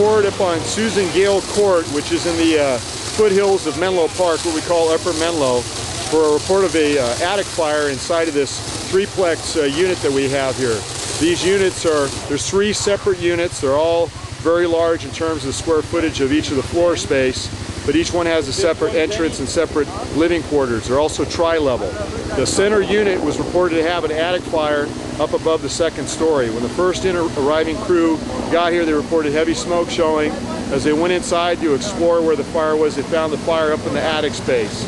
report up on Susan Gale Court, which is in the foothills of Menlo Park, what we call Upper Menlo, for a report of a attic fire inside of this Tri-plex unit that we have here. These units there's 3 separate units. They're all very large in terms of the square footage of each of the floor space, but each one has a separate entrance and separate living quarters. They're also tri-level. The center unit was reported to have an attic fire up above the 2nd story. When the first arriving crew got here, they reported heavy smoke showing. As they went inside to explore where the fire was, they found the fire up in the attic space.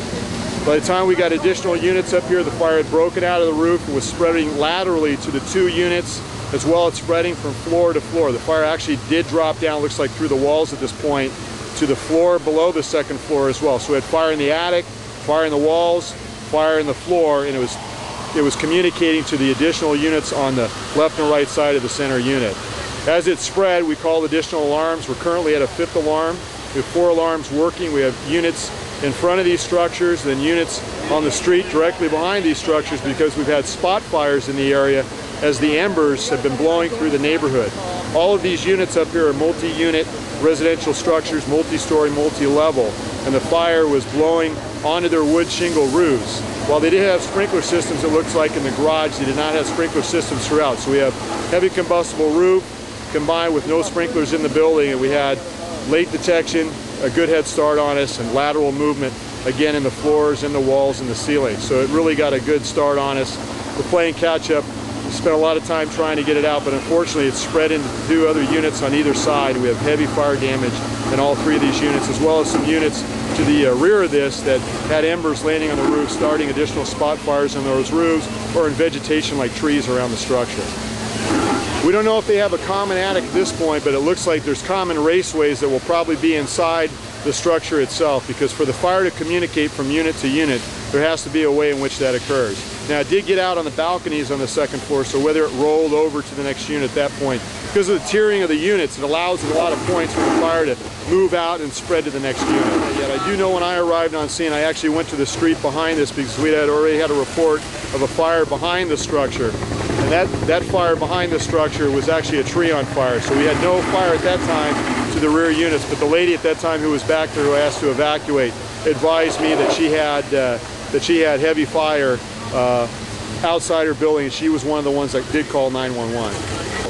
By the time we got additional units up here, the fire had broken out of the roof and was spreading laterally to the 2 units, as well as spreading from floor to floor. The fire actually did drop down, looks like through the walls at this point, to the floor below the 2nd floor as well. So we had fire in the attic, fire in the walls, fire in the floor, and it was communicating to the additional units on the left and right side of the center unit. As it spread, we called additional alarms. We're currently at a 5th alarm. We have 4 alarms working. We have units in front of these structures, then units on the street directly behind these structures, because we've had spot fires in the area as the embers have been blowing through the neighborhood. All of these units up here are multi-unit residential structures, multi-story, multi-level, and the fire was blowing onto their wood shingle roofs. While they did have sprinkler systems, it looks like in the garage, they did not have sprinkler systems throughout. So we have heavy combustible roof combined with no sprinklers in the building, and we had late detection, a good head start on us, and lateral movement again in the floors, in the walls, and the ceiling. So it really got a good start on us. We're playing catch up. We spent a lot of time trying to get it out, but unfortunately it's spread into 2 other units on either side. We have heavy fire damage in all 3 of these units, as well as some units to the rear of this that had embers landing on the roof, starting additional spot fires on those roofs or in vegetation like trees around the structure. We don't know if they have a common attic at this point, but it looks like there's common raceways that will probably be inside the structure itself, because for the fire to communicate from unit to unit, there has to be a way in which that occurs. Now, it did get out on the balconies on the 2nd floor, so whether it rolled over to the next unit at that point, because of the tiering of the units, it allows at a lot of points for the fire to move out and spread to the next unit. Yet I do know when I arrived on scene, I actually went to the street behind this because we had already had a report of a fire behind the structure. And that fire behind the structure was actually a tree on fire, so we had no fire at that time to the rear units, but the lady at that time who was back there who asked to evacuate advised me that she had heavy fire outside her building, and she was one of the ones that did call 911.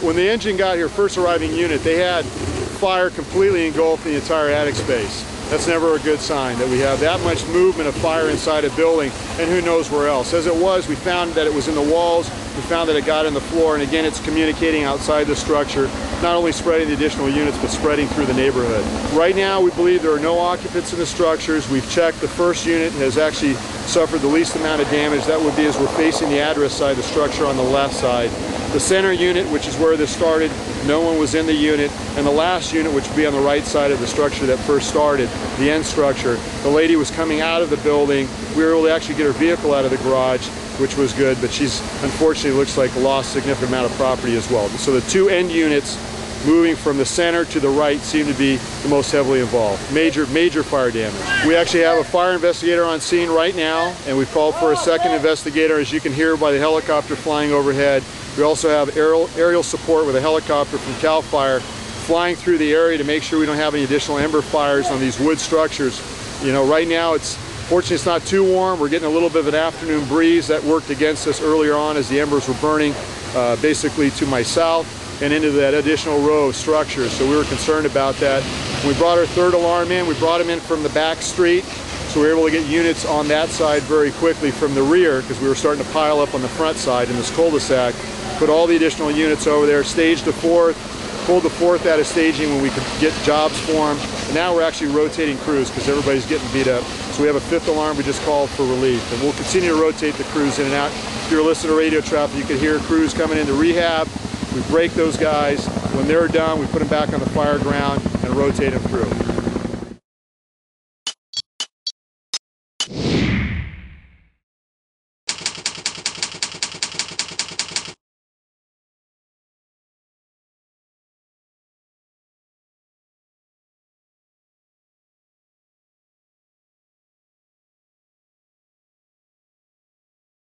When the engine got here, first arriving unit, they had fire completely engulfed the entire attic space. That's never a good sign that we have that much movement of fire inside a building, and who knows where else. As it was, we found that it was in the walls, we found that it got in the floor, and again, it's communicating outside the structure, not only spreading the additional units, but spreading through the neighborhood. Right now, we believe there are no occupants in the structures. We've checked. The first unit has actually suffered the least amount of damage. That would be as we're facing the address side of the structure on the left side. The center unit, which is where this started, no one was in the unit. And the last unit, which would be on the right side of the structure that first started, the end structure, the lady was coming out of the building. We were able to actually get her vehicle out of the garage, which was good, but she's unfortunately looks like lost a significant amount of property as well. So the 2 end units moving from the center to the right seem to be the most heavily involved. Major fire damage. We actually have a fire investigator on scene right now, and we've called for a 2nd investigator, as you can hear by the helicopter flying overhead. We also have aerial support with a helicopter from CAL FIRE flying through the area to make sure we don't have any additional ember fires on these wood structures. You know, right now fortunately it's not too warm. We're getting a little bit of an afternoon breeze that worked against us earlier on as the embers were burning basically to my south and into that additional row of structures. So we were concerned about that. We brought our 3rd alarm in. We brought them in from the back street. So we were able to get units on that side very quickly from the rear, because we were starting to pile up on the front side in this cul-de-sac. Put all the additional units over there, staged the 4th, pulled the 4th out of staging when we could get jobs for them. And now we're actually rotating crews because everybody's getting beat up. So we have a 5th alarm we just called for relief. And we'll continue to rotate the crews in and out. If you're listening to radio traffic, you can hear crews coming into rehab. We break those guys. When they're done, we put them back on the fire ground and rotate them through.